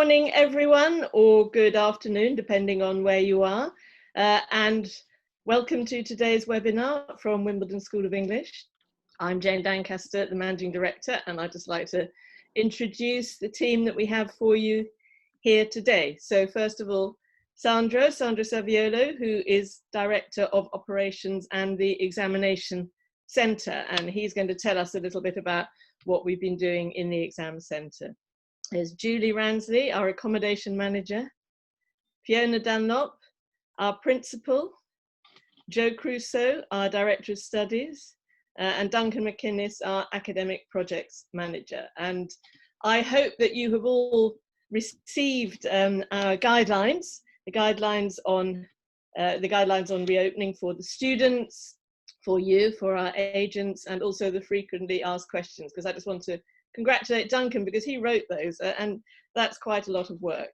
Morning everyone, or good afternoon depending on where you are, and welcome to today's webinar from Wimbledon School of English. I'm Jane Dancaster, the Managing Director, and I'd just like to introduce the team that we have for you here today. So first of all, Sandro Saviolo, who is Director of Operations and the Examination Centre, and he's going to tell us a little bit about what we've been doing in the Exam Centre. There's Julie Ransley, our Accommodation Manager, Fiona Dunlop, our Principal, Joe Krousso, our Director of Studies, and Duncan MacInnes, our Academic Projects Manager. And I hope that you have all received our guidelines, the guidelines on reopening for the students, for you, for our agents, and also the frequently asked questions, because I just want to congratulate Duncan because he wrote those, and that's quite a lot of work.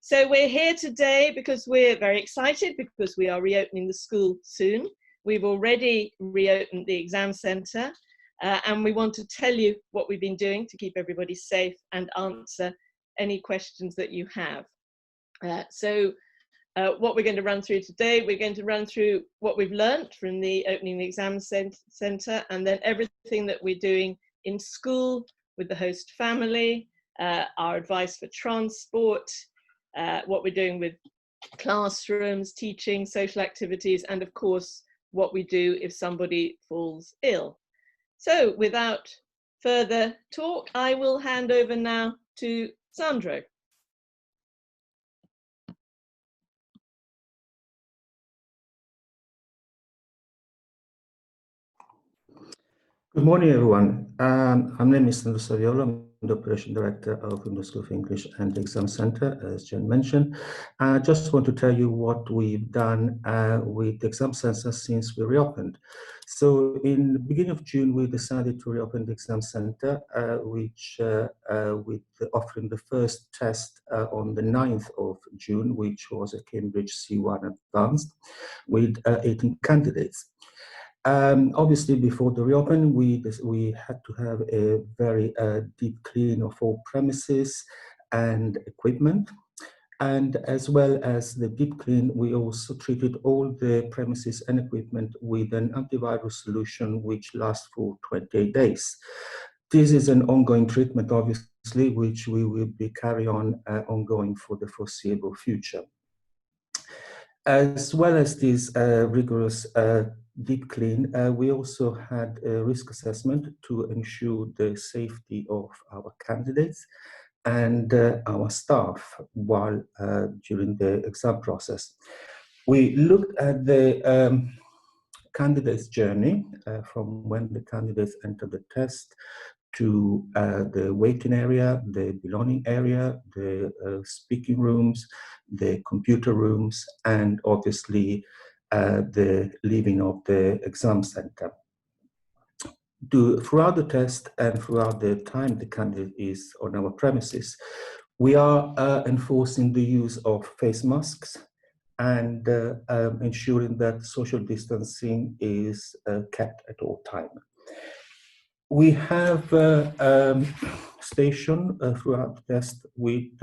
So we're here today because we're very excited because we are reopening the school soon. We've already reopened the exam centre, and we want to tell you what we've been doing to keep everybody safe and answer any questions that you have. What we're going to run through today, we're going to run through what we've learned from the opening the exam centre, and then everything that we're doing in school with the host family, our advice for transport, what we're doing with classrooms, teaching, social activities, and of course, what we do if somebody falls ill. So without further talk, I will hand over now to Sandro. Good morning, everyone. My name is Sandro Saviolo. I'm the Operation Director of Wimbledon School of English and the Exam Centre, as Jen mentioned. I just want to tell you what we've done with the Exam Centre since we reopened. So in the beginning of June, we decided to reopen the Exam Centre, with offering the first test on the 9th of June, which was a Cambridge C1 Advanced, with 18 candidates. Obviously, before the reopen, we had to have a very deep clean of all premises and equipment. And as well as the deep clean, we also treated all the premises and equipment with an antivirus solution which lasts for 28 days. This is an ongoing treatment, obviously, which we will be carrying on ongoing for the foreseeable future. As well as this rigorous deep clean, we also had a risk assessment to ensure the safety of our candidates and our staff while during the exam process. We looked at the candidates' journey from when the candidates enter the test to the waiting area, the belonging area, the speaking rooms, the computer rooms, and obviously the leaving of the exam center. Throughout the test and throughout the time the candidate is on our premises, we are enforcing the use of face masks and ensuring that social distancing is kept at all times. We have stationed throughout the test with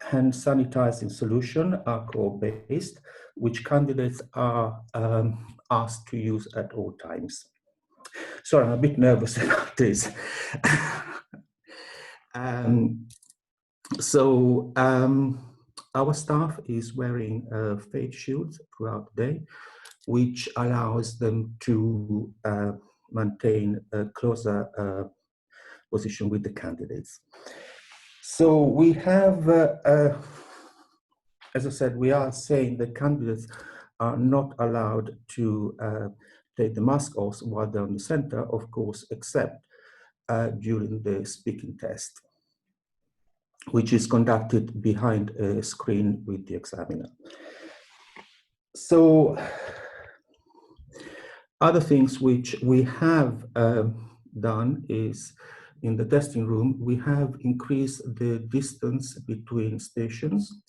hand sanitizing solution, alcohol-based, which candidates are asked to use at all times. Sorry, I'm a bit nervous about this. Our staff is wearing face shields throughout the day, which allows them to maintain a closer position with the candidates. So we have, as I said, we are saying that candidates are not allowed to take the mask off while they're on the center, of course, except during the speaking test, which is conducted behind a screen with the examiner. So, other things which we have done is, in the testing room, we have increased the distance between stations,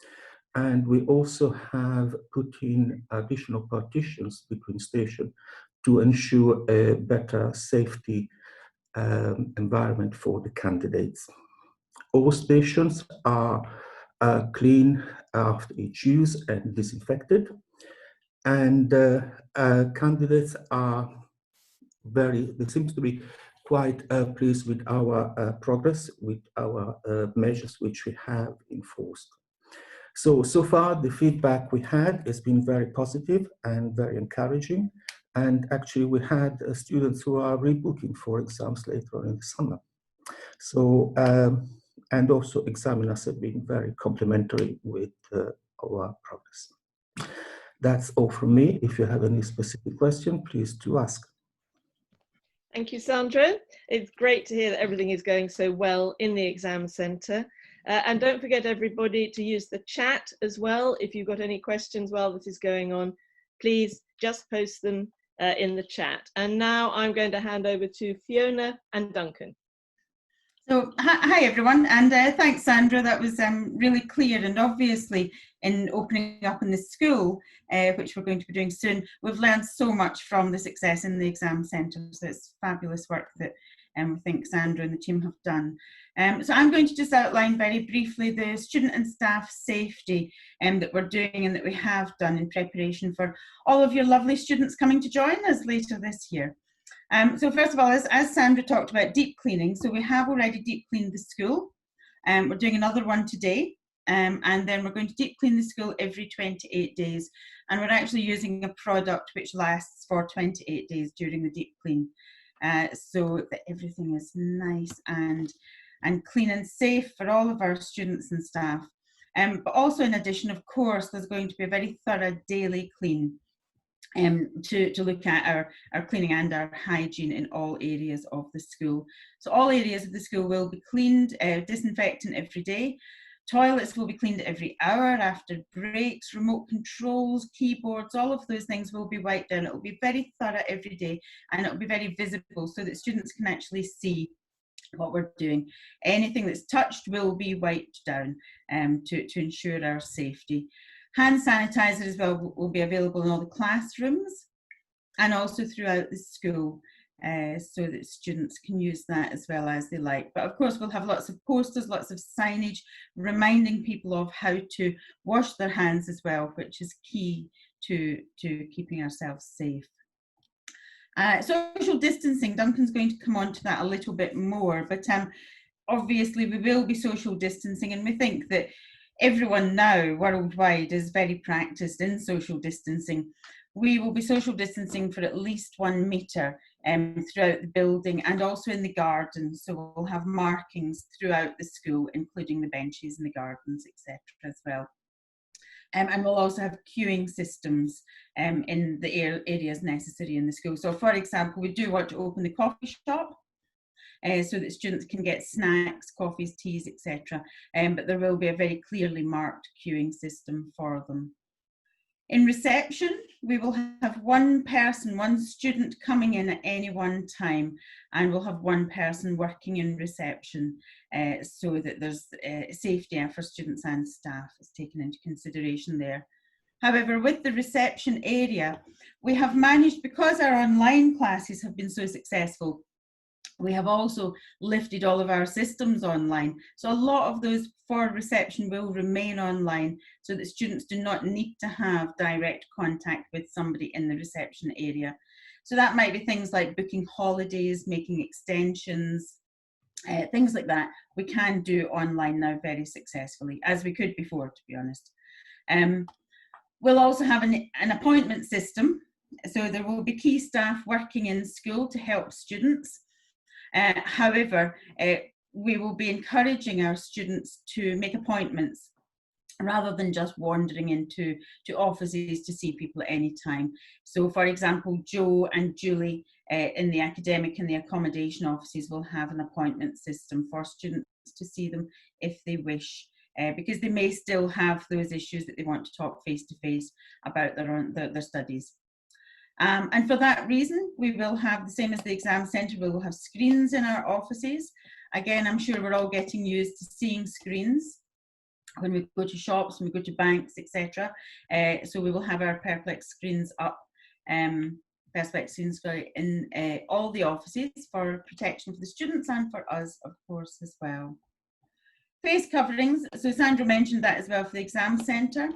and we also have put in additional partitions between stations to ensure a better safety environment for the candidates. all stations are cleaned after each use and disinfected. And candidates are they seem to be quite pleased with our progress, with our measures which we have enforced. So far, the feedback we had has been very positive and very encouraging. And actually, we had students who are rebooking for exams later on in the summer. So, and also examiners have been very complimentary with our progress. That's all from me. If you have any specific question, please do ask. Thank you, Sandro. It's great to hear that everything is going so well in the exam centre. And don't forget, everybody, to use the chat as well. If you've got any questions while this is going on, please just post them in the chat. And now I'm going to hand over to Fiona and Duncan. So, hi everyone, and thanks Sandra, that was really clear, and obviously in opening up in the school, which we're going to be doing soon, we've learned so much from the success in the exam centre, so it's fabulous work that we think Sandra and the team have done. So I'm going to just outline very briefly the student and staff safety that we're doing and that we have done in preparation for all of your lovely students coming to join us later this year. So first of all, as Sandra talked about deep cleaning, so we have already deep cleaned the school. We're doing another one today, and then we're going to deep clean the school every 28 days. And we're actually using a product which lasts for 28 days during the deep clean, so that everything is nice and clean and safe for all of our students and staff. But also in addition, of course, there's going to be a very thorough daily clean to look at our cleaning and our hygiene in all areas of the school. So all areas of the school will be cleaned, disinfectant every day. Toilets will be cleaned every hour after breaks, remote controls, keyboards, all of those things will be wiped down. It will be very thorough every day, and it will be very visible so that students can actually see what we're doing. Anything that's touched will be wiped down to ensure our safety. Hand sanitizer as well will be available in all the classrooms and also throughout the school, so that students can use that as well as they like. But of course, we'll have lots of posters, lots of signage reminding people of how to wash their hands as well, which is key to keeping ourselves safe. Social distancing, Duncan's going to come on to that a little bit more, but obviously we will be social distancing, and we think that everyone now worldwide is very practiced in social distancing. We will be social distancing for at least 1 metre throughout the building and also in the garden. So we'll have markings throughout the school, including the benches and the gardens, etc. as well. And we'll also have queuing systems in the areas necessary in the school. So for example, we do want to open the coffee shop, so that students can get snacks, coffees, teas, etc. But there will be a very clearly marked queuing system for them. In reception, we will have one person, one student coming in at any one time, and we'll have one person working in reception, so that there's safety for students and staff is taken into consideration there. However, with the reception area, we have managed, because our online classes have been so successful, we have also lifted all of our systems online. So a lot of those for reception will remain online, so that students do not need to have direct contact with somebody in the reception area. So that might be things like booking holidays, making extensions, things like that. We can do online now very successfully, as we could before, to be honest. We'll also have an appointment system. So there will be key staff working in school to help students. However, we will be encouraging our students to make appointments rather than just wandering into offices to see people at any time. So for example, Joe and Julie in the academic and the accommodation offices will have an appointment system for students to see them if they wish, because they may still have those issues that they want to talk face to face about their studies. And for that reason, we will have the same as the exam centre, we will have screens in our offices. Again, I'm sure we're all getting used to seeing screens when we go to shops, when we go to banks, etc. So we will have our Perplex screens up, Perspex screens in all the offices for protection for the students and for us, of course, as well. face coverings, so Sandro mentioned that as well for the exam centre.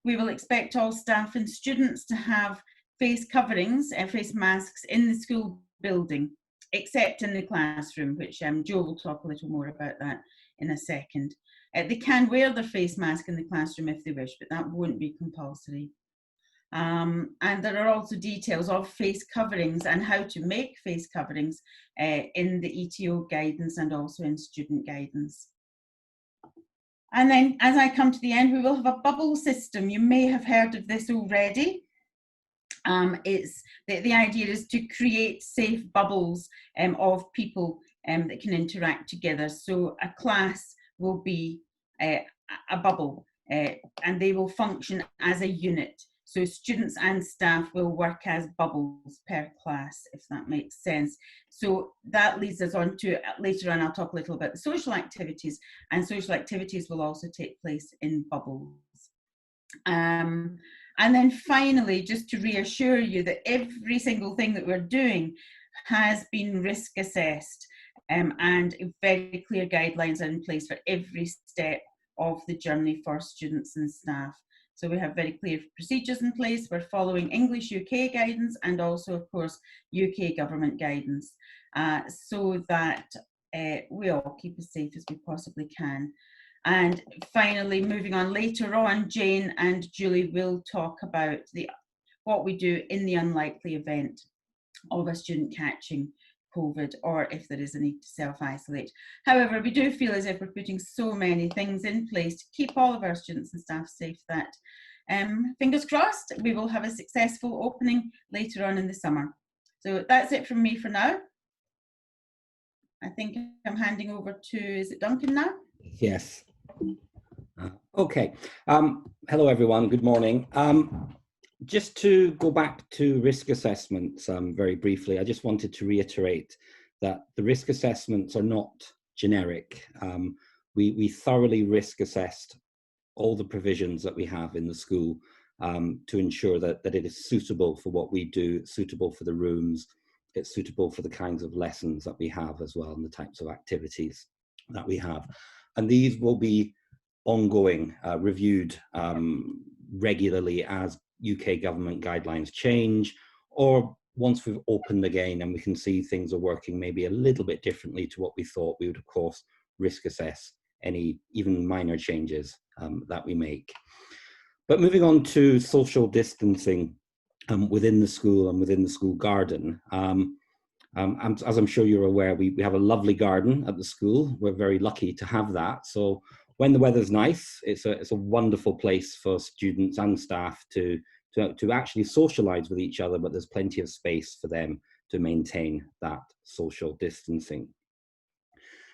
We will expect all staff and students to have face coverings and face masks in the school building, except in the classroom, which Joe will talk a little more about that in a second. They can wear their face mask in the classroom if they wish, but that won't be compulsory. And there are also details of face coverings and how to make face coverings in the ETO guidance and also in student guidance. And then as I come to the end, we will have a bubble system. You may have heard of this already. It's the idea is to create safe bubbles of people that can interact together. So a class will be a bubble and they will function as a unit. So students and staff will work as bubbles per class, if that makes sense. So that leads us on to, later on I'll talk a little about the social activities, and social activities will also take place in bubbles. And then finally, just to reassure you that every single thing that we're doing has been risk assessed, and very clear guidelines are in place for every step of the journey for students and staff. So we have very clear procedures in place. We're following English UK guidance and also, of course, UK government guidance, so that we all keep as safe as we possibly can. And finally, moving on later on, Jane and Julie will talk about what we do in the unlikely event of a student catching COVID, or if there is a need to self-isolate. However, we do feel as if we're putting so many things in place to keep all of our students and staff safe that, fingers crossed, we will have a successful opening later on in the summer. So that's it from me for now. I think I'm handing over to, is it Duncan now? Yes. Okay. Hello, everyone. Good morning. Just to go back to risk assessments very briefly, I just wanted to reiterate that the risk assessments are not generic. We thoroughly risk assessed all the provisions that we have in the school to ensure that it is suitable for what we do, suitable for the rooms, it's suitable for the kinds of lessons that we have as well, and the types of activities that we have. And these will be ongoing, reviewed regularly as UK government guidelines change, or once we've opened again and we can see things are working maybe a little bit differently to what we thought, we would of course risk assess any even minor changes that we make. But moving on to social distancing within the school and within the school garden. As I'm sure you're aware, we have a lovely garden at the school. We're very lucky to have that. So when the weather's nice, it's a wonderful place for students and staff to actually socialise with each other, but there's plenty of space for them to maintain that social distancing.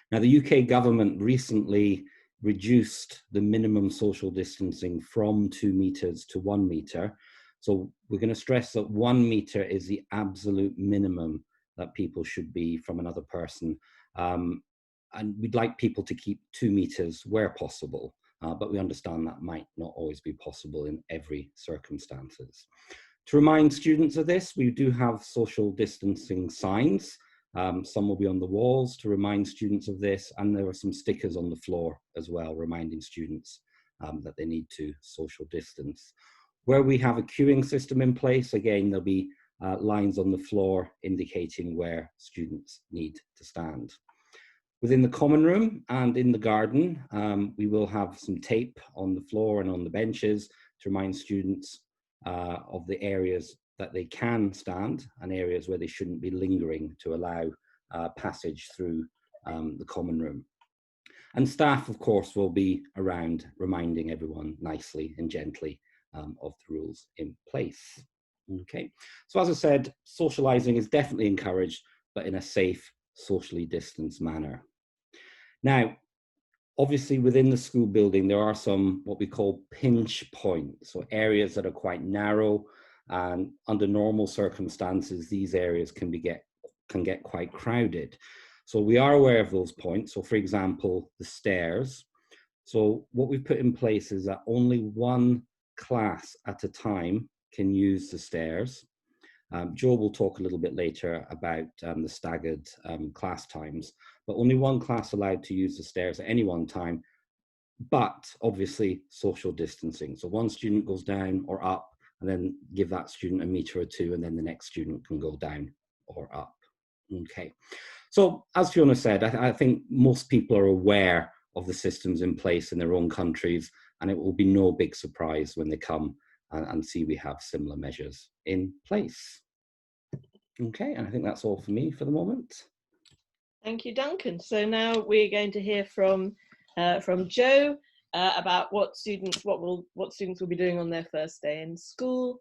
Now, the UK government recently reduced the minimum social distancing from 2 metres to 1 metre. So we're going to stress that 1 metre is the absolute minimum that people should be from another person. And we'd like people to keep 2 metres where possible, but we understand that might not always be possible in every circumstances. To remind students of this, we do have social distancing signs. Some will be on the walls to remind students of this, and there are some stickers on the floor as well, reminding students that they need to social distance. Where we have a queuing system in place, again, there'll be lines on the floor indicating where students need to stand. Within the common room and in the garden, we will have some tape on the floor and on the benches to remind students of the areas that they can stand and areas where they shouldn't be lingering to allow passage through the common room. And staff, of course, will be around reminding everyone nicely and gently of the rules in place. Okay, so as I said, socialising is definitely encouraged, but in a safe, socially distanced manner. Now, obviously within the school building, there are some what we call pinch points, so areas that are quite narrow, and under normal circumstances, these areas can get quite crowded. So we are aware of those points. So for example, the stairs. So what we've put in place is that only one class at a time can use the stairs. Joe will talk a little bit later about the staggered class times, but only one class allowed to use the stairs at any one time, but obviously social distancing. So one student goes down or up, and then give that student a metre or two, and then the next student can go down or up. Okay. So as Fiona said, I think most people are aware of the systems in place in their own countries, and it will be no big surprise when they come and see we have similar measures in place. Okay, and I think that's all for me for the moment. Thank you, Duncan. So now we're going to hear from Joe about what students will be doing on their first day in school,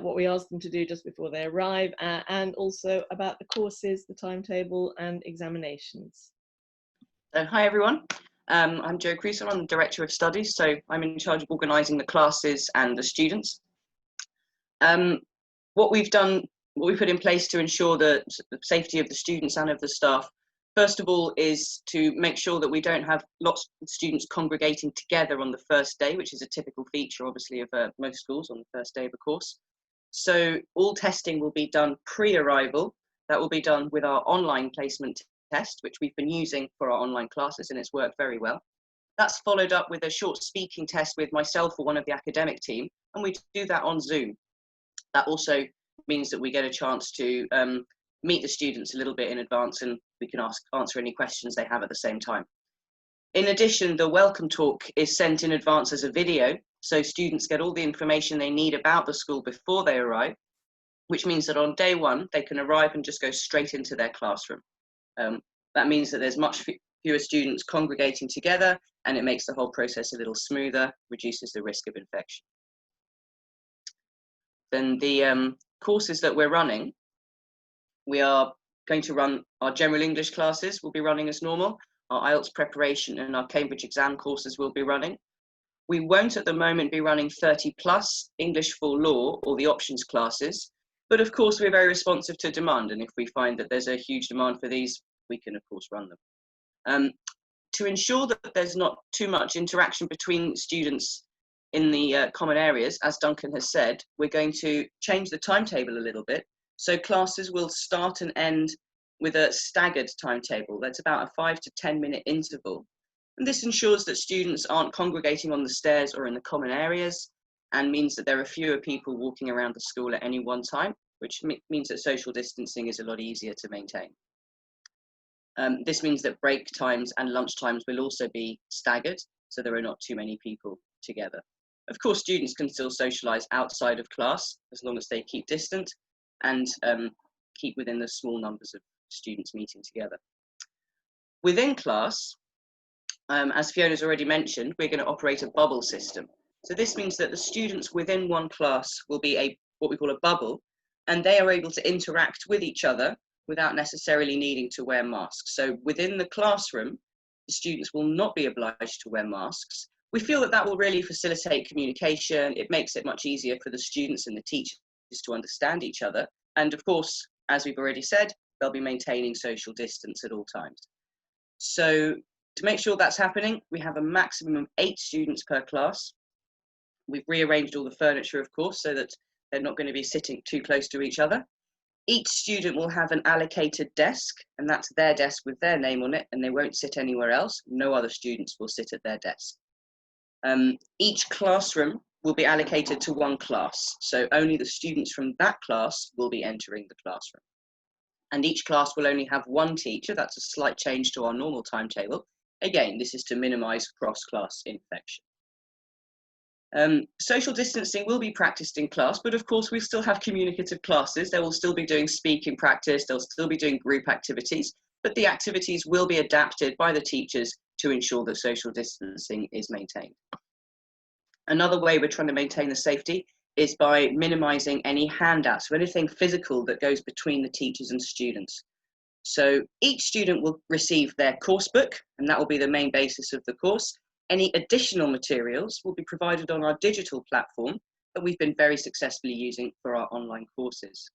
what we ask them to do just before they arrive, and also about the courses, the timetable, and examinations. Hi everyone, I'm Joe Krousso. I'm the Director of Studies, so I'm in charge of organising the classes and the students. What we put in place to ensure the safety of the students and of the staff, first of all, is to make sure that we don't have lots of students congregating together on the first day, which is a typical feature, obviously, of most schools on the first day of a course. So all testing will be done pre-arrival. That will be done with our online placement test, which we've been using for our online classes, and it's worked very well. That's followed up with a short speaking test with myself or one of the academic team, and we do that on Zoom. That also means that we get a chance to meet the students a little bit in advance, and we can answer any questions they have at the same time. In addition, the welcome talk is sent in advance as a video, so students get all the information they need about the school before they arrive, which means that on day one, they can arrive and just go straight into their classroom. That means that there's much fewer students congregating together, and it makes the whole process a little smoother, reduces the risk of infection. Then the courses that we're running, we are going to run our general English classes will be running as normal. Our IELTS preparation and our Cambridge exam courses will be running. We won't at the moment be running 30+ English for law or the options classes, but of course we're very responsive to demand, and if we find that there's a huge demand for these, we can of course run them. To ensure that there's not too much interaction between students in the common areas, as Duncan has said, we're going to change the timetable a little bit. So classes will start and end with a staggered timetable. That's about a 5 to 10 minute interval. And this ensures that students aren't congregating on the stairs or in the common areas, and means that there are fewer people walking around the school at any one time, which means that social distancing is a lot easier to maintain. This means that break times and lunch times will also be staggered, so there are not too many people together. Of course, students can still socialise outside of class as long as they keep distant and keep within the small numbers of students meeting together. Within class, as Fiona's already mentioned, we're going to operate a bubble system. So this means that the students within one class will be what we call a bubble, and they are able to interact with each other without necessarily needing to wear masks. So within the classroom, the students will not be obliged to wear masks. We feel that that will really facilitate communication. It makes it much easier for the students and the teachers to understand each other. And of course, as we've already said, they'll be maintaining social distance at all times. So to make sure that's happening, we have a maximum of 8 students per class. We've rearranged all the furniture, of course, so that they're not going to be sitting too close to each other. Each student will have an allocated desk, and that's their desk with their name on it, and they won't sit anywhere else. No other students will sit at their desk. Each classroom will be allocated to one class, so only the students from that class will be entering the classroom. And each class will only have one teacher. That's a slight change to our normal timetable. Again, this is to minimise cross-class infection. Social distancing will be practiced in class, but of course we still have communicative classes. They will still be doing speaking practice, they'll still be doing group activities, but the activities will be adapted by the teachers to ensure that social distancing is maintained. Another way we're trying to maintain the safety is by minimising any handouts, so anything physical that goes between the teachers and students. So each student will receive their course book, and that will be the main basis of the course. Any additional materials will be provided on our digital platform that we've been very successfully using for our online courses.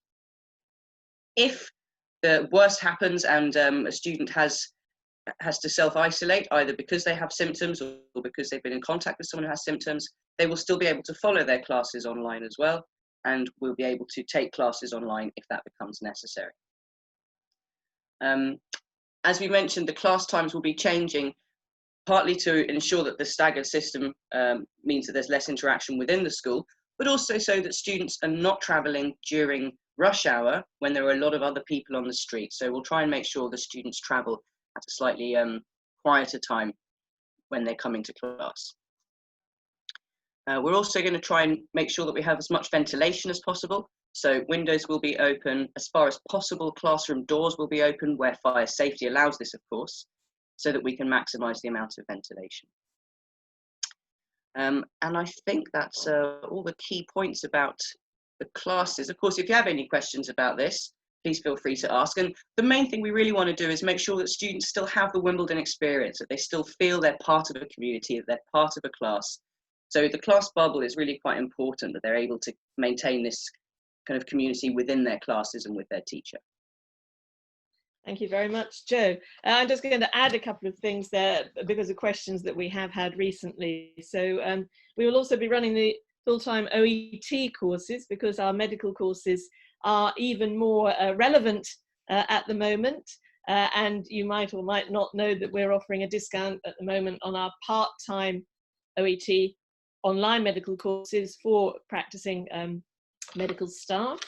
If the worst happens and a student has to self-isolate, either because they have symptoms or because they've been in contact with someone who has symptoms, they will still be able to follow their classes online as well, and will be able to take classes online if that becomes necessary. As we mentioned, the class times will be changing partly to ensure that the staggered system means that there's less interaction within the school, but also so that students are not travelling during rush hour when there are a lot of other people on the street. So we'll try and make sure the students travel at a slightly quieter time when they're coming to class. We're also going to try and make sure that we have as much ventilation as possible. So windows will be open, as far as possible classroom doors will be open where fire safety allows this, of course, so that we can maximise the amount of ventilation. And I think that's all the key points about the classes. Of course, if you have any questions about this, please feel free to ask. And the main thing we really want to do is make sure that students still have the Wimbledon experience, that they still feel they're part of a community, that they're part of a class. So the class bubble is really quite important, that they're able to maintain this kind of community within their classes and with their teacher. Thank you very much, Joe. I'm just going to add a couple of things there because of questions that we have had recently. So we will also be running the full-time OET courses because our medical courses are even more relevant at the moment. And you might or might not know that we're offering a discount at the moment on our part-time OET online medical courses for practicing medical staff.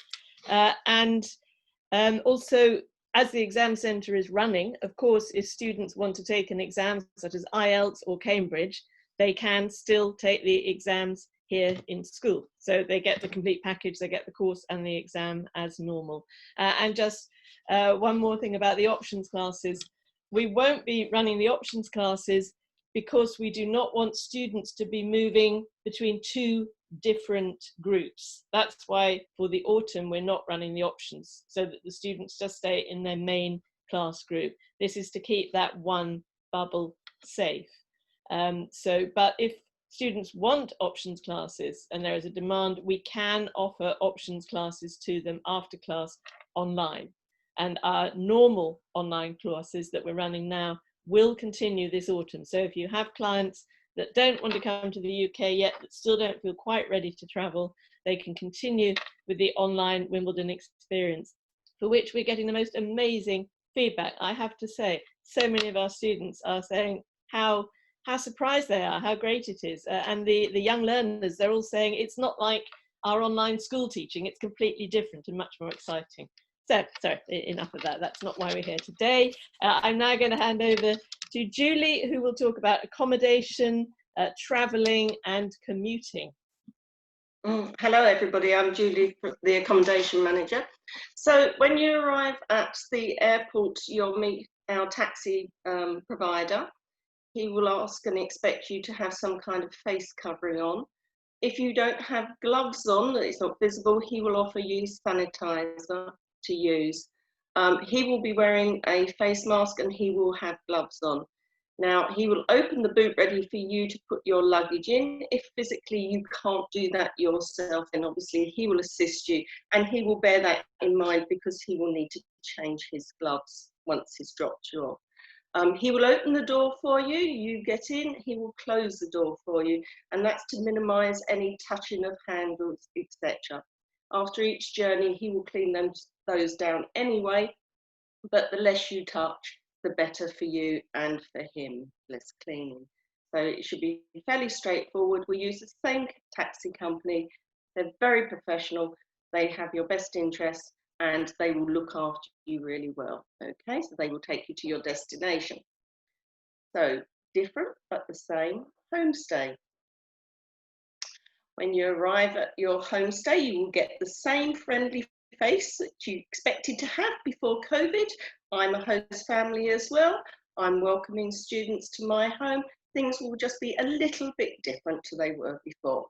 Also, as the exam centre is running, of course, if students want to take an exam such as IELTS or Cambridge, they can still take the exams here in school. So they get the complete package, they get the course and the exam as normal. And just one more thing about the options classes. We won't be running the options classes because we do not want students to be moving between two different groups. That's why for the autumn we're not running the options, so that the students just stay in their main class group. This is to keep that one bubble safe. But if students want options classes and there is a demand, we can offer options classes to them after class online. And our normal online classes that we're running now will continue this autumn. So if you have clients that don't want to come to the UK yet, that still don't feel quite ready to travel, they can continue with the online Wimbledon experience, for which we're getting the most amazing feedback. I have to say, so many of our students are saying how surprised they are, how great it is. And the young learners, they're all saying it's not like our online school teaching, it's completely different and much more exciting. So, sorry, enough of that. That's not why we're here today. I'm now going to hand over to Julie, who will talk about accommodation, travelling and commuting. Hello everybody, I'm Julie, the accommodation manager. So when you arrive at the airport, you'll meet our taxi provider. He will ask and expect you to have some kind of face covering on. If you don't have gloves on, that it's not visible, he will offer you sanitizer to use. He will be wearing a face mask and he will have gloves on. Now, he will open the boot ready for you to put your luggage in. If physically you can't do that yourself, then obviously he will assist you, and he will bear that in mind because he will need to change his gloves once he's dropped you off. He will open the door for you, you get in, he will close the door for you, and that's to minimise any touching of handles, etc. After each journey, he will clean those down anyway, but the less you touch, the better for you and for him, less cleaning. So it should be fairly straightforward. We use the same taxi company. They're very professional. They have your best interests and they will look after you really well. Okay, so they will take you to your destination. So different but the same, homestay. When you arrive at your homestay, you will get the same friendly face that you expected to have before COVID. I'm a host family as well. I'm welcoming students to my home. Things will just be a little bit different to they were before.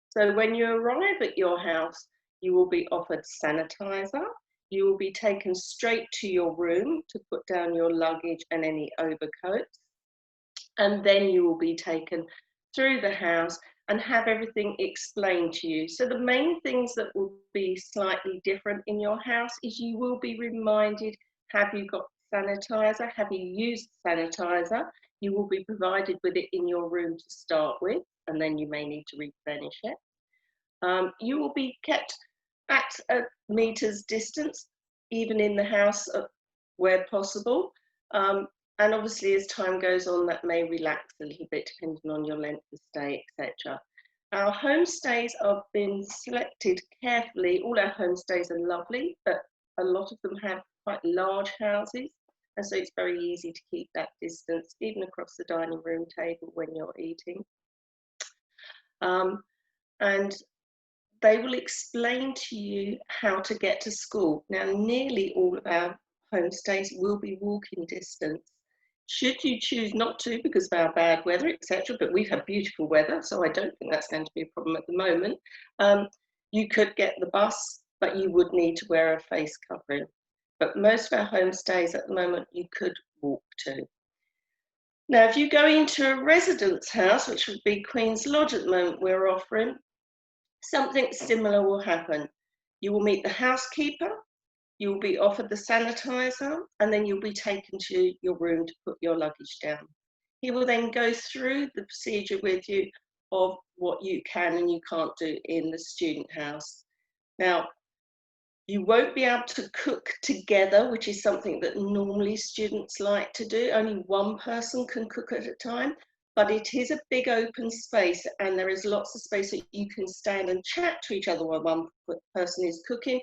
So when you arrive at your house, you will be offered sanitizer. You will be taken straight to your room to put down your luggage and any overcoats. And then you will be taken through the house and have everything explained to you. So the main things that will be slightly different in your house is you will be reminded, have you got sanitizer? Have you used sanitizer? You will be provided with it in your room to start with, and then you may need to replenish it. You will be kept at a meter's distance, even in the house where possible. And obviously, as time goes on, that may relax a little bit depending on your length of stay, etc. Our homestays have been selected carefully. All our homestays are lovely, but a lot of them have quite large houses, and so it's very easy to keep that distance, even across the dining room table when you're eating. And they will explain to you how to get to school. Now, nearly all of our homestays will be walking distance. Should you choose not to because of our bad weather, etc., but we've had beautiful weather, so I don't think that's going to be a problem at the moment. You could get the bus, but you would need to wear a face covering. But most of our homestays at the moment, you could walk to. Now, if you go into a residence house, which would be Queen's Lodge at the moment, we're offering, something similar will happen. You will meet the housekeeper, you will be offered the sanitizer, and then you'll be taken to your room to put your luggage down. He will then go through the procedure with you of what you can and you can't do in the student house. Now, you won't be able to cook together, which is something that normally students like to do. Only one person can cook at a time, but it is a big open space and there is lots of space that you can stand and chat to each other while one person is cooking.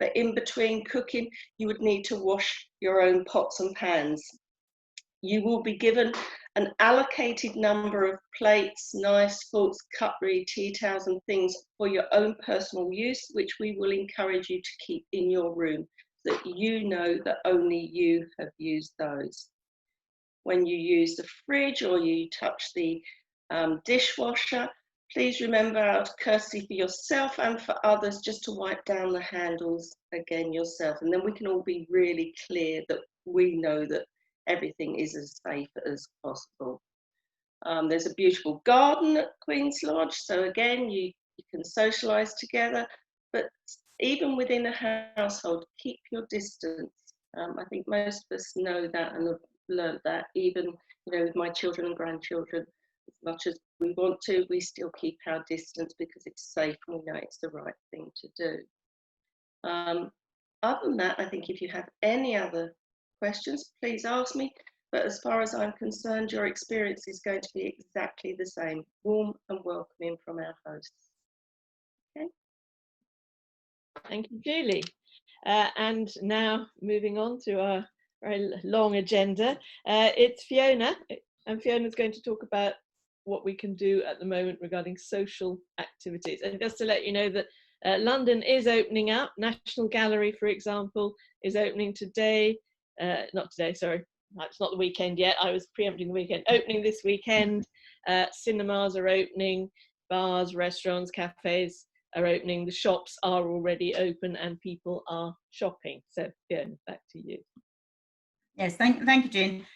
But in between cooking, you would need to wash your own pots and pans. You will be given an allocated number of plates, knives, forks, cutlery, tea towels and things for your own personal use, which we will encourage you to keep in your room so that you know that only you have used those. When you use the fridge or you touch the dishwasher, please remember, out of courtesy for yourself and for others, just to wipe down the handles again yourself. And then we can all be really clear that we know that everything is as safe as possible. There's a beautiful garden at Queen's Lodge. So again, you can socialise together, but even within a household, keep your distance. I think most of us know that and have learned that, even with my children and grandchildren. As much as we want to, we still keep our distance because it's safe and we know it's the right thing to do. Other than that, I think if you have any other questions, please ask me. But as far as I'm concerned, your experience is going to be exactly the same, warm and welcoming from our hosts. Okay. Thank you, Julie. And now moving on to our very long agenda, it's Fiona, and Fiona's going to talk about what we can do at the moment regarding social activities. And just to let you know that London is opening up. National Gallery, for example, is opening today. Not today, sorry. It's not the weekend yet. I was preempting the weekend. Opening this weekend. Cinemas are opening. Bars, restaurants, cafes are opening. The shops are already open and people are shopping. So, Fiona, back to you. Yes, thank you, Jane.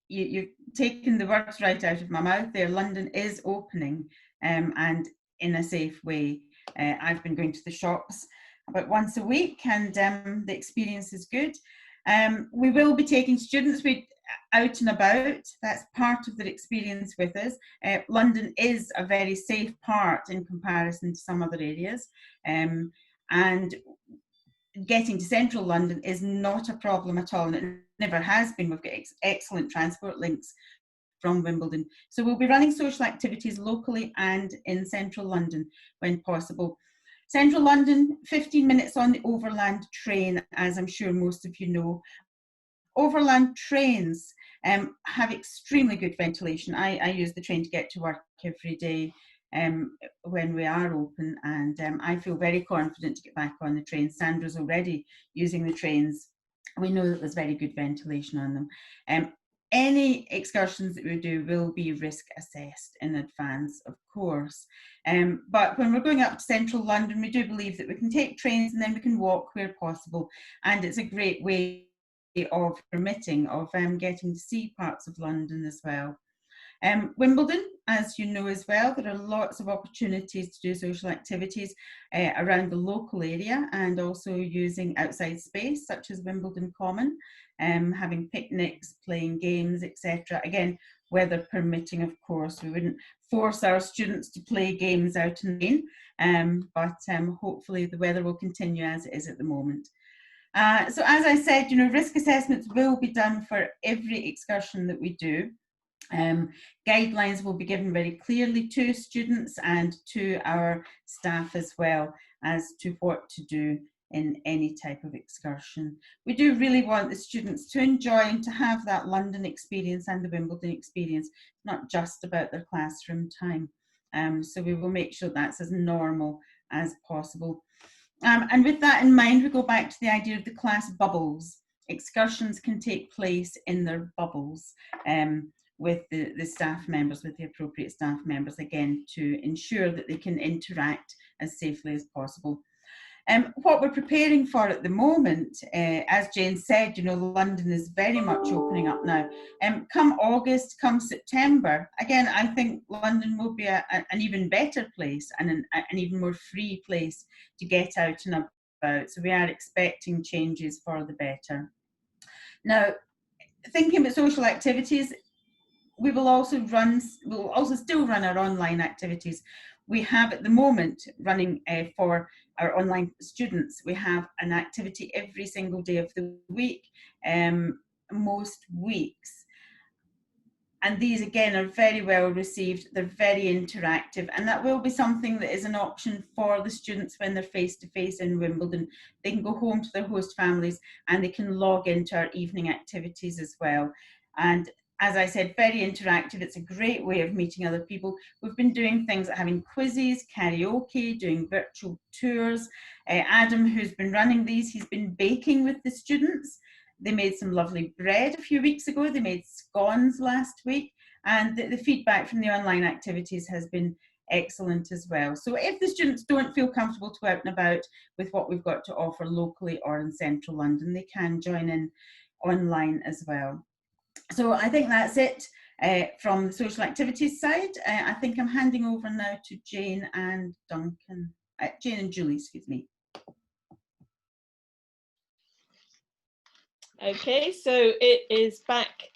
You've taken the words right out of my mouth there. London is opening and in a safe way. I've been going to the shops about once a week and the experience is good. We will be taking students out and about. That's part of their experience with us. London is a very safe part in comparison to some other areas. And getting to central London is not a problem at all, and it never has been. We've got excellent transport links from Wimbledon. So we'll be running social activities locally and in central London when possible. Central London, 15 minutes on the overland train, as I'm sure most of you know. Overland trains have extremely good ventilation. I use the train to get to work every day when we are open, and I feel very confident to get back on the train. Sandro's already using the trains. We know that there's very good ventilation on them. Any excursions that we do will be risk assessed in advance, of course. But when we're going up to central London, we do believe that we can take trains and then we can walk where possible. And it's a great way of permitting of getting to see parts of London as well. Wimbledon, as you know as well, there are lots of opportunities to do social activities around the local area and also using outside space such as Wimbledon Common, having picnics, playing games, etc. Again, weather permitting, of course. We wouldn't force our students to play games out in the rain, but hopefully the weather will continue as it is at the moment. So as I said, risk assessments will be done for every excursion that we do. Guidelines will be given very clearly to students and to our staff as well as to what to do in any type of excursion. We do really want the students to enjoy and to have that London experience and the Wimbledon experience, not just about their classroom time. So we will make sure that's as normal as possible. And with that in mind, we go back to the idea of the class bubbles. Excursions can take place in their bubbles with the staff members, with the appropriate staff members, again, to ensure that they can interact as safely as possible. What we're preparing for at the moment, as Jane said, London is very much opening up now. Come August, come September, again, I think London will be an even better place and an even more free place to get out and about. So we are expecting changes for the better. Now, thinking about social activities, we will also still run our online activities. We have at the moment running for our online students, we have an activity every single day of the week, most weeks. And these again are very well received, they're very interactive, and that will be something that is an option for the students when they're face-to-face in Wimbledon. They can go home to their host families and they can log into our evening activities as well. And as I said, very interactive. It's a great way of meeting other people. We've been doing things like having quizzes, karaoke, doing virtual tours. Adam, who's been running these, he's been baking with the students. They made some lovely bread a few weeks ago. They made scones last week. And the feedback from the online activities has been excellent as well. So if the students don't feel comfortable to go out and about with what we've got to offer locally or in central London, they can join in online as well. So I think that's it from the social activities side. I think I'm handing over now to Jane and Duncan, Jane and Julie, excuse me. Okay, so it is back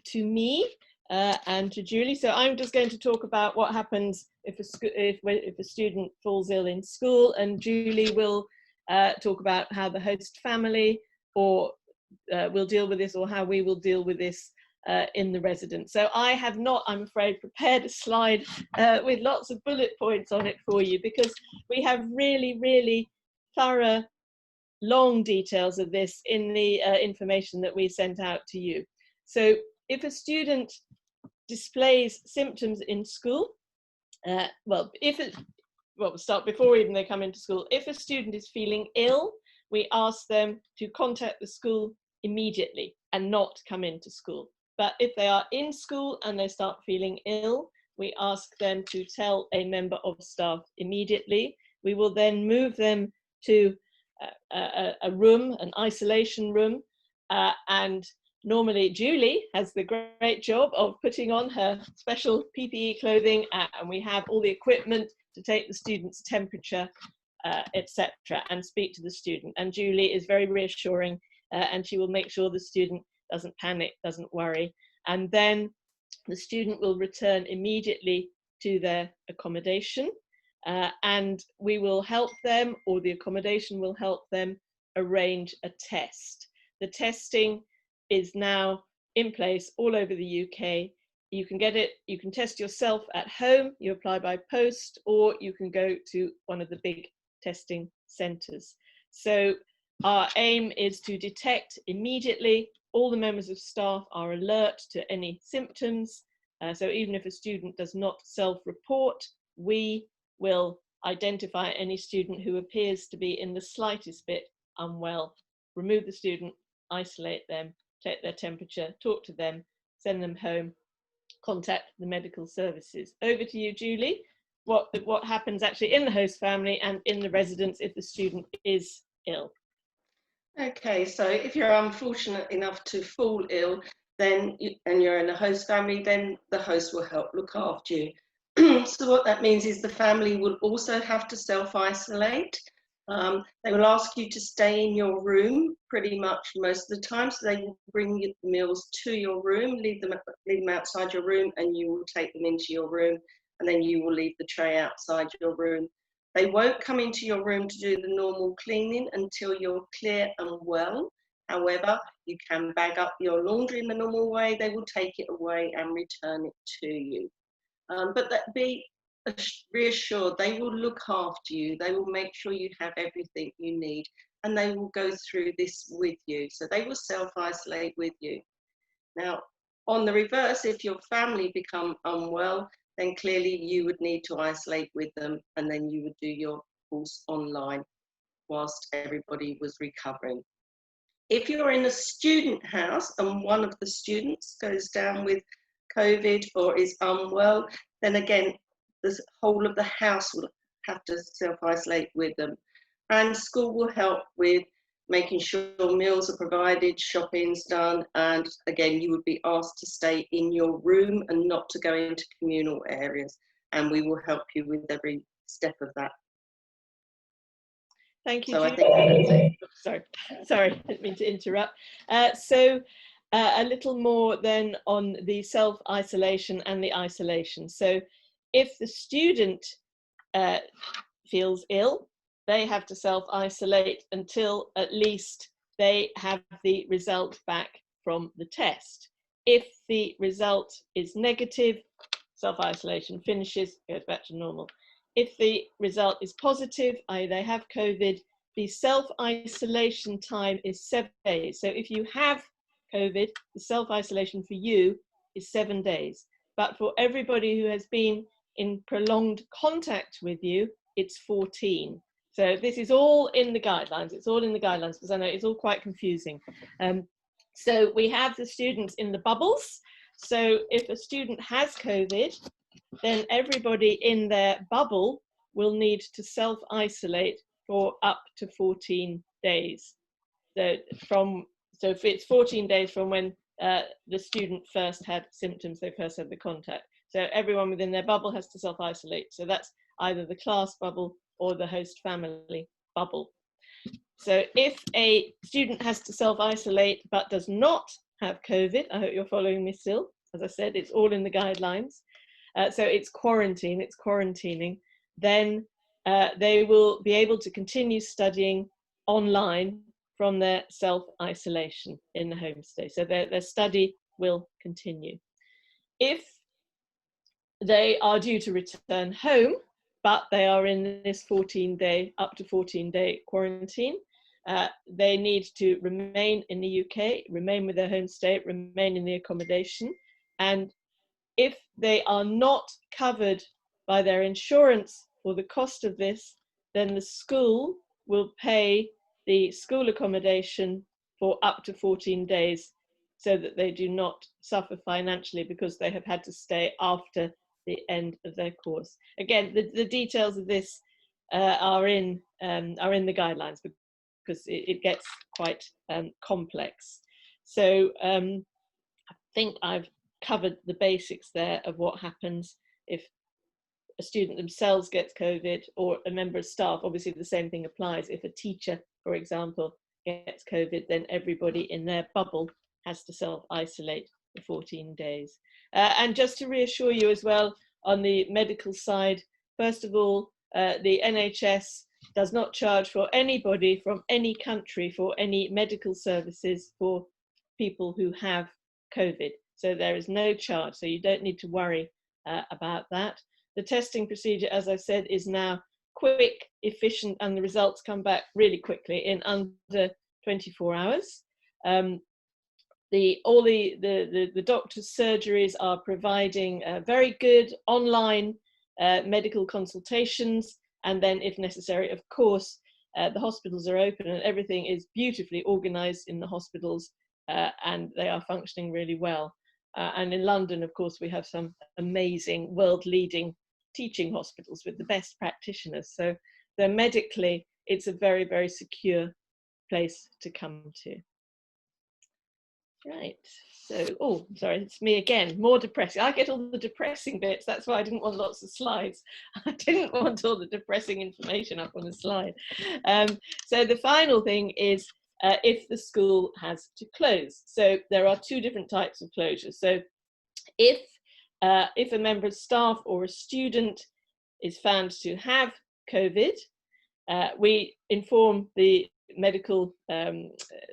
to me and to Julie. So I'm just going to talk about what happens if a student falls ill in school, and Julie will talk about how the host family will deal with this, or how we will deal with this in the residence. So I have not, I'm afraid, prepared a slide with lots of bullet points on it for you, because we have really, really thorough, long details of this in the information that we sent out to you. So if a student displays symptoms in school, we'll start before even they come into school. If a student is feeling ill, we ask them to contact the school immediately and not come into school. But if they are in school and they start feeling ill, we ask them to tell a member of staff immediately. We will then move them to a room, an isolation room, and normally Julie has the great job of putting on her special PPE clothing, and we have all the equipment to take the student's temperature, etc., and speak to the student. And Julie is very reassuring, and she will make sure the student doesn't panic, doesn't worry. And then the student will return immediately to their accommodation, and we will help them, or the accommodation will help them, arrange a test. The testing is now in place all over the UK. You can get it, you can test yourself at home, you apply by post, or you can go to one of the big testing centres. So our aim is to detect immediately. All the members of staff are alert to any symptoms. So even if a student does not self-report, we will identify any student who appears to be in the slightest bit unwell, remove the student, isolate them, take their temperature, talk to them, send them home, contact the medical services. Over to you, Julie. What happens actually in the host family and in the residence if the student is ill? Okay, so if you're unfortunate enough to fall ill, then and you're in a host family, then the host will help look after you. So what that means is the family will also have to self-isolate. They will ask you to stay in your room pretty much most of the time. So they will bring you meals to your room, leave them outside your room, and you will take them into your room, and then you will leave the tray outside your room They won't come into your room to do the normal cleaning until you're clear and well. However, you can bag up your laundry in the normal way. They will take it away and return it to you. But be reassured, they will look after you. They will make sure you have everything you need, and they will go through this with you. So they will self-isolate with you. Now, on the reverse, if your family become unwell, then clearly you would need to isolate with them, and then you would do your course online whilst everybody was recovering. If you're in a student house and one of the students goes down with COVID or is unwell, then again, the whole of the house will have to self-isolate with them. And school will help with making sure meals are provided, shopping's done, and again, you would be asked to stay in your room and not to go into communal areas. And we will help you with every step of that. Thank you, So Julie. I think that's it. Sorry, didn't mean to interrupt. A little more then on the self-isolation and the isolation. So if the student feels ill, they have to self-isolate until at least they have the result back from the test. If the result is negative, self-isolation finishes, goes back to normal. If the result is positive, i.e. they have COVID, the self-isolation time is 7 days. So if you have COVID, the self-isolation for you is 7 days. But for everybody who has been in prolonged contact with you, it's 14. So this is all in the guidelines. It's all in the guidelines because I know it's all quite confusing. So we have the students in the bubbles. So if a student has COVID, then everybody in their bubble will need to self-isolate for up to 14 days. So if it's 14 days from when the student first had symptoms, they first had the contact. So everyone within their bubble has to self-isolate. So that's either the class bubble or the host family bubble. So if a student has to self-isolate but does not have COVID, I hope you're following me still. As I said, it's all in the guidelines. So it's quarantine, it's quarantining. Then they will be able to continue studying online from their self-isolation in the homestay. So their study will continue. If they are due to return home, but they are in this 14-day, up to 14-day quarantine, they need to remain in the UK, remain with their home state, remain in the accommodation. And if they are not covered by their insurance for the cost of this, then the school will pay the school accommodation for up to 14 days so that they do not suffer financially because they have had to stay after the end of their course. Again, the details of this are in the guidelines because it gets quite complex. So I think I've covered the basics there of what happens if a student themselves gets COVID or a member of staff. Obviously the same thing applies. If a teacher, for example, gets COVID, then everybody in their bubble has to self-isolate for 14 days. And just to reassure you as well, on the medical side, first of all, the NHS does not charge for anybody from any country for any medical services for people who have COVID. So there is no charge, so you don't need to worry about that. The testing procedure, as I said, is now quick, efficient, and the results come back really quickly in under 24 hours. All the doctors' surgeries are providing very good online medical consultations, and then if necessary, of course, the hospitals are open and everything is beautifully organized in the hospitals and they are functioning really well. And in London, of course, we have some amazing world-leading teaching hospitals with the best practitioners. So medically, it's a very, very secure place to come to. Right, so, oh, sorry, it's me again, more depressing. I get all the depressing bits, that's why I didn't want lots of slides. I didn't want all the depressing information up on the slide. So the final thing is if the school has to close. So there are two different types of closures. So if a member of staff or a student is found to have COVID. We inform the medical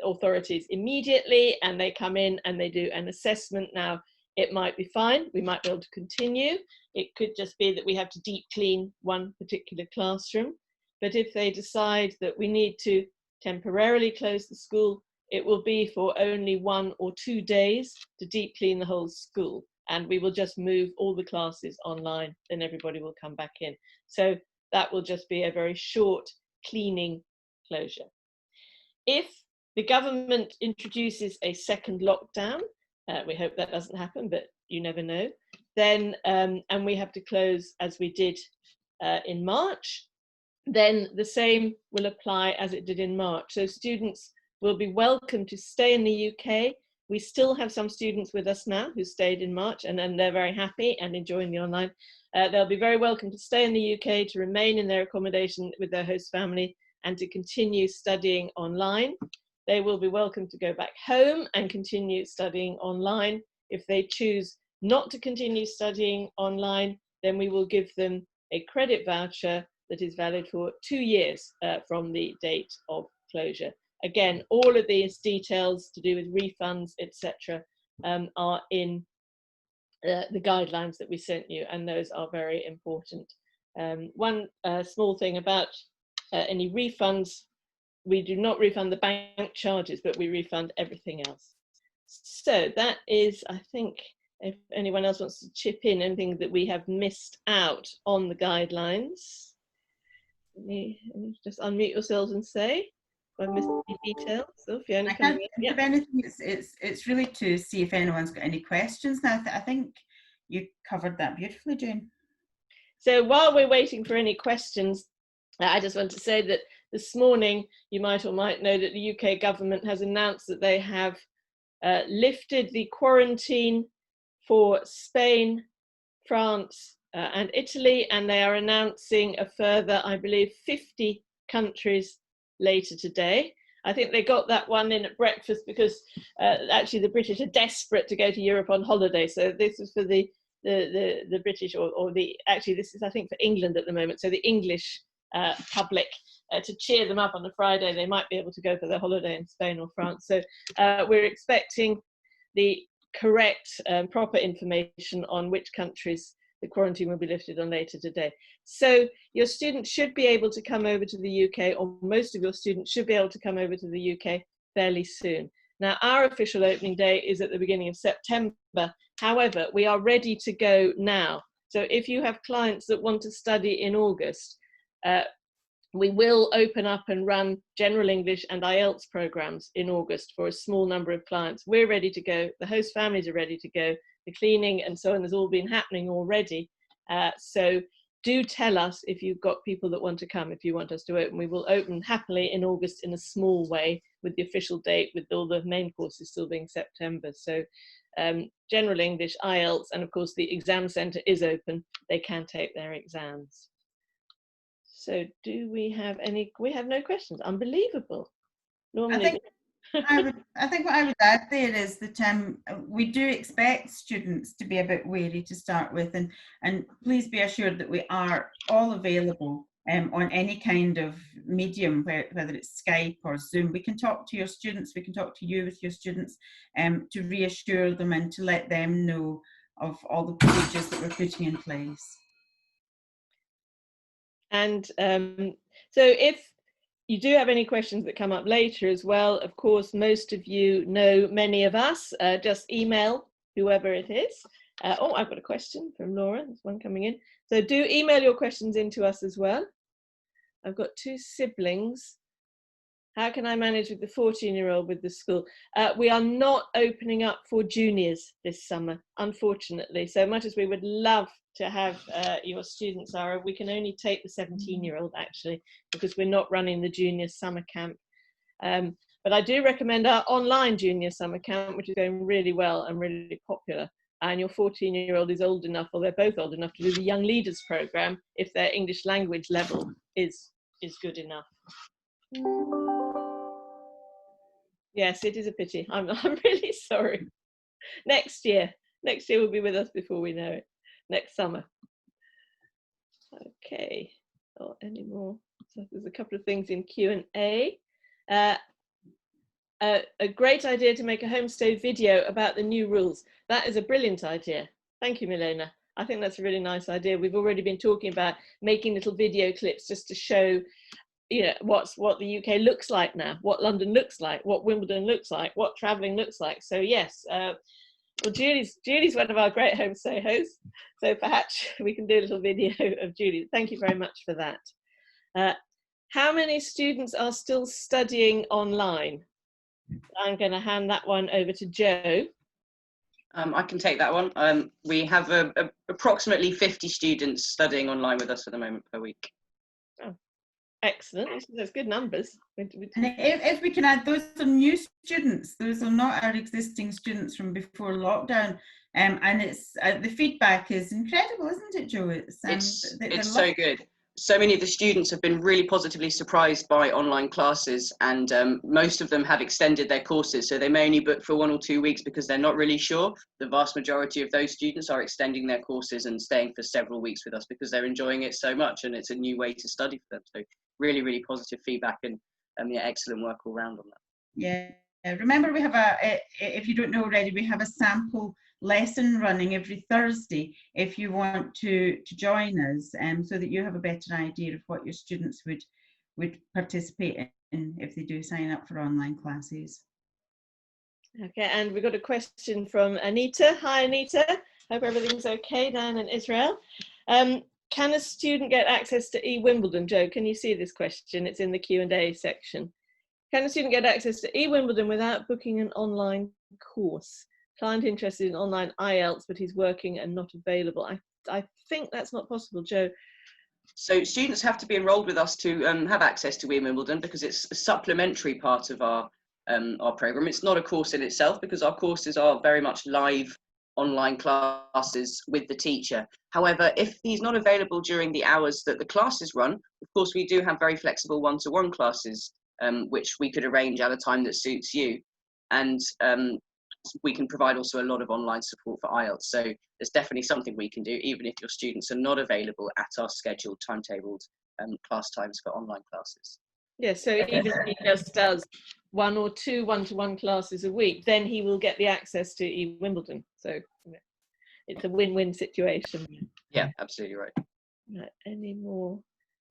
authorities immediately, and they come in and they do an assessment. Now, it might be fine, we might be able to continue. It could just be that we have to deep clean one particular classroom. But if they decide that we need to temporarily close the school, it will be for only 1 or 2 days to deep clean the whole school. And we will just move all the classes online, then everybody will come back in. So that will just be a very short cleaning closure. If the government introduces a second lockdown, we hope that doesn't happen, but you never know, then, and we have to close as we did in March, then the same will apply as it did in March. So students will be welcome to stay in the UK. We still have some students with us now who stayed in March, and they're very happy and enjoying the online. They'll be very welcome to stay in the UK, to remain in their accommodation with their host family, and to continue studying online. They will be welcome to go back home and continue studying online. If they choose not to continue studying online, then we will give them a credit voucher that is valid for 2 years from the date of closure. Again, all of these details to do with refunds, etc., are in the guidelines that we sent you, and those are very important. One small thing about any refunds: we do not refund the bank charges, but we refund everything else. So that is, I think, if anyone else wants to chip in anything that we have missed out on the guidelines, just unmute yourselves and say if I've missed any details. So Fiona, I can't think yeah. of anything. It's really to see if anyone's got any questions. Now, I think you covered that beautifully, Jane. So while we're waiting for any questions, I just want to say that this morning, you might or might know that the UK government has announced that they have lifted the quarantine for Spain, France, and Italy, and they are announcing a further, I believe, 50 countries later today. I think they got that one in at breakfast because actually the British are desperate to go to Europe on holiday. So this is for the British, or actually this is, I think, for England at the moment. So the English public, to cheer them up on a Friday, they might be able to go for their holiday in Spain or France. So we're expecting the correct proper information on which countries the quarantine will be lifted on later today. So your students should be able to come over to the UK, or most of your students should be able to come over to the UK fairly soon. Now, our official opening day is at the beginning of September. However, we are ready to go now. So if you have clients that want to study in August, we will open up and run general English and IELTS programs in August for a small number of clients. We're ready to go. The host families are ready to go. The cleaning and so on has all been happening already. So do tell us if you've got people that want to come, if you want us to open. We will open happily in August in a small way with the official date, with all the main courses still being September. So general English, IELTS, and of course the exam centre is open. They can take their exams. So do we have any? We have no questions. Unbelievable. Normally, I think what I would add there is that we do expect students to be a bit wary to start with, and please be assured that we are all available on any kind of medium, whether it's Skype or Zoom. We can talk to your students, we can talk to you with your students, to reassure them and to let them know of all the procedures that we're putting in place. And so if you do have any questions that come up later as well, of course, most of you know many of us, just email whoever it is. Oh, I've got a question from Laura, there's one coming in. So do email your questions into us as well. I've got 2 siblings. How can I manage with the 14-year-old with the school? We are not opening up for juniors this summer, unfortunately. So much as we would love to have your students, Sarah, we can only take the 17-year-old actually, because we're not running the junior summer camp. But I do recommend our online junior summer camp, which is going really well and really popular. And your 14-year-old is old enough, or they're both old enough, to do the Young Leaders program if their English language level is good enough. Yes, it is a pity. I'm really sorry. Next year will be with us before we know it. Next summer. Okay. or any more? So there's a couple of things in Q&A. A great idea to make a homestay video about the new rules. That is a brilliant idea. Thank you, Milena. I think that's a really nice idea. We've already been talking about making little video clips just to show, you know, what the UK looks like now, what London looks like, what Wimbledon looks like, what travelling looks like. So yes, well, Julie's one of our great homestay hosts, so perhaps we can do a little video of Julie. Thank you very much for that. How many students are still studying online? I'm going to hand that one over to Joe. I can take that one. We have approximately 50 students studying online with us at the moment per week. Oh, excellent. That's good numbers. And if we can add, those are new students. Those are not our existing students from before lockdown. And it's the feedback is incredible, isn't it, Joe? It's so good. So many of the students have been really positively surprised by online classes, and most of them have extended their courses. So they may only book for 1 or 2 weeks because they're not really sure. The vast majority of those students are extending their courses and staying for several weeks with us because they're enjoying it so much, and it's a new way to study for them. So really, really positive feedback, and yeah, excellent work all round on that. Yeah, remember we have if you don't know already, we have a sample lesson running every Thursday if you want to join us, so that you have a better idea of what your students would participate in if they do sign up for online classes. Okay, and we've got a question from Anita. Hi, Anita. Hope everything's okay down in Israel. Can a student get access to eWimbledon? Joe, can you see this question? It's in the Q&A section. Can a student get access to eWimbledon without booking an online course? Client interested in online IELTS, but he's working and not available. I think that's not possible, Joe. So students have to be enrolled with us to have access to eWimbledon because it's a supplementary part of our program. It's not a course in itself because our courses are very much live online classes with the teacher. However, if he's not available during the hours that the classes run, of course we do have very flexible one-to-one classes, which we could arrange at a time that suits you. And we can provide also a lot of online support for IELTS. So there's definitely something we can do, even if your students are not available at our scheduled, timetabled class times for online classes. Yeah, so even if he just does 1 or 2 one-to-one classes a week, then he will get the access to eWimbledon. So it's a win-win situation. Yeah, absolutely right. Right, any more?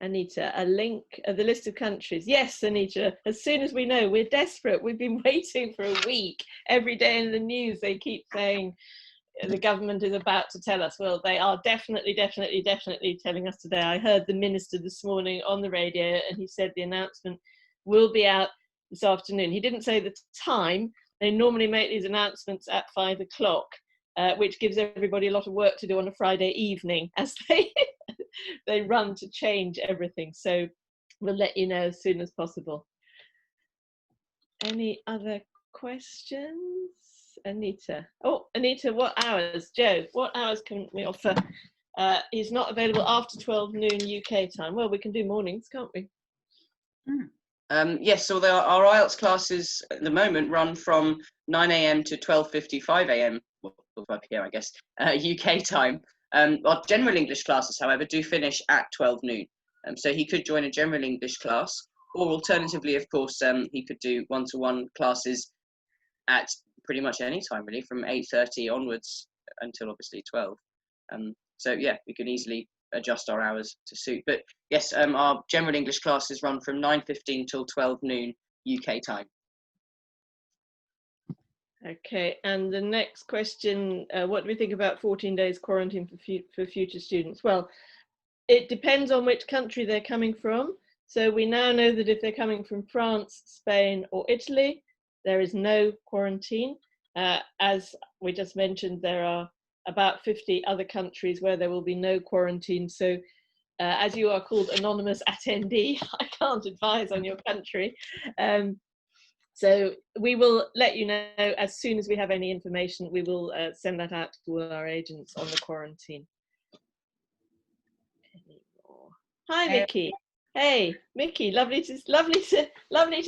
Anita, a link, the list of countries. Yes, Anita, as soon as we know, we're desperate. We've been waiting for a week. Every day in the news, they keep saying the government is about to tell us. Well, they are definitely telling us today. I heard the minister this morning on the radio, and he said the announcement will be out this afternoon. He didn't say the time. They normally make these announcements at 5 o'clock, which gives everybody a lot of work to do on a Friday evening as they run to change everything. So we'll let you know as soon as possible. Any other questions? Anita. Oh, Anita, what hours? Joe, what hours can we offer? He's not available after 12 noon UK time. Well, we can do mornings, can't we? Yes, so our IELTS classes at the moment run from 9 a.m. to 12:55 a.m. Well, 5 p.m. I guess, UK time. Our general English classes, however, do finish at 12 noon. So he could join a general English class, or alternatively, of course, he could do one-to-one classes at pretty much any time, really, from 8:30 onwards until obviously 12. So yeah, we can easily adjust our hours to suit. But yes, our general English classes run from 9:15 till 12 noon UK time. Okay, and the next question, what do we think about 14 days quarantine for future students? Well, it depends on which country they're coming from. So we now know that if they're coming from France, Spain or Italy, there is no quarantine. As we just mentioned, there are about 50 other countries where there will be no quarantine. So as you are called anonymous attendee, I can't advise on your country. So we will let you know as soon as we have any information. We will send that out to all our agents on the quarantine. Hi, Mickey. Hey, Mickey, lovely to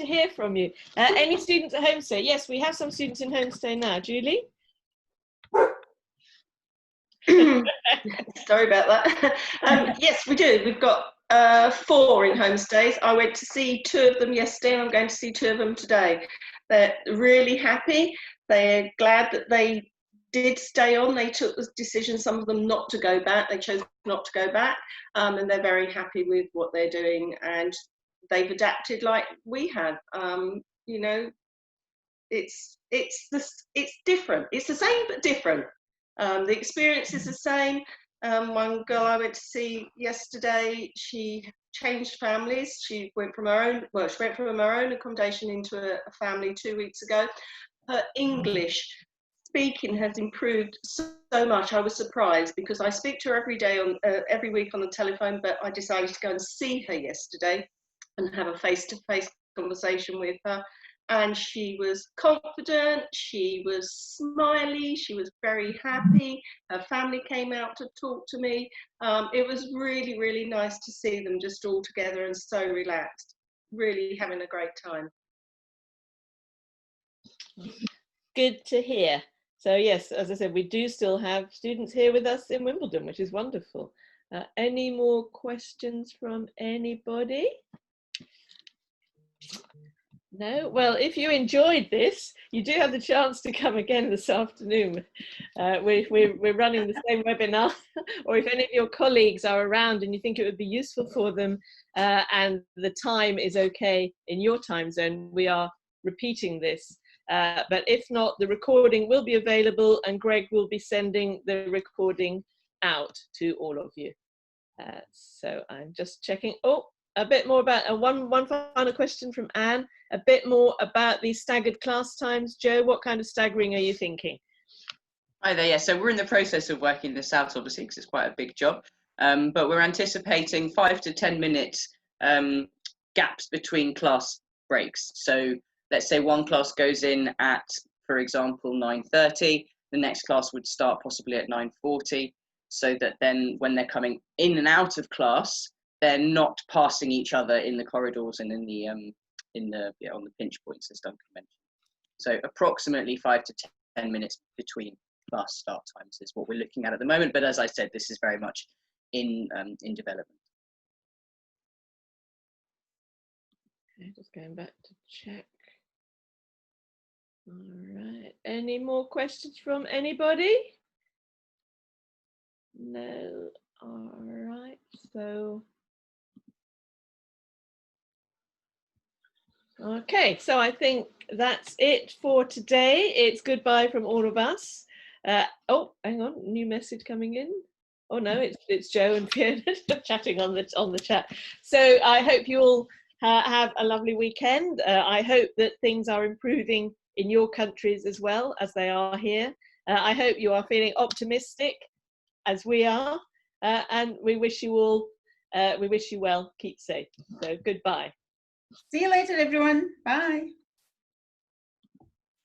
hear from you. Any students at homestay? Yes, we have some students in homestay now. Julie? Sorry about that. Yes, we do. We've got 4 in homestays. I went to see 2 of them yesterday, and I'm going to see 2 of them today. They're really happy. They're glad that they did stay on. They took the decision, some of them, not to go back. They chose not to go back, and they're very happy with what they're doing, and they've adapted like we have. You know, it's different. It's the same but different. The experience is the same. One girl I went to see yesterday, she changed families. She went from her own, well, she went from her own accommodation into a family 2 weeks ago. Her English speaking has improved so much. I was surprised because I speak to her every day every week on the telephone, but I decided to go and see her yesterday and have a face-to-face conversation with her. And she was confident, she was smiley, she was very happy. Her family came out to talk to me. It was really, really nice to see them just all together and so relaxed, really having a great time. Good to hear. So yes, as I said, we do still have students here with us in Wimbledon, which is wonderful. Any more questions from anybody? No? Well, if you enjoyed this, you do have the chance to come again this afternoon. We're running the same webinar, or if any of your colleagues are around and you think it would be useful for them and the time is okay in your time zone, we are repeating this. But if not, the recording will be available and Greg will be sending the recording out to all of you. So I'm just checking. Oh, a bit more about one final question from Anne. A bit more about the staggered class times. Joe, what kind of staggering are you thinking? Hi there. Yeah, so we're in the process of working this out, obviously, because it's quite a big job. But we're anticipating 5 to 10 minute gaps between class breaks. So let's say one class goes in at, for example, 9:30. The next class would start possibly at 9:40, so that then when they're coming in and out of class, they're not passing each other in the corridors and on the pinch points, as Duncan mentioned. So approximately 5 to 10 minutes between class start times is what we're looking at the moment. But as I said, this is very much in development. Okay, just going back to check. All right. Any more questions from anybody? No. All right. So. Okay, so I think that's it for today. It's goodbye from all of us. Oh, hang on, new message coming in. Oh no, it's Joe and Fiona chatting on the chat. So I hope you all have a lovely weekend. I hope that things are improving in your countries as well as they are here. I hope you are feeling optimistic as we are, and we wish you all, we wish you well. Keep safe. So goodbye. See you later, everyone. Bye.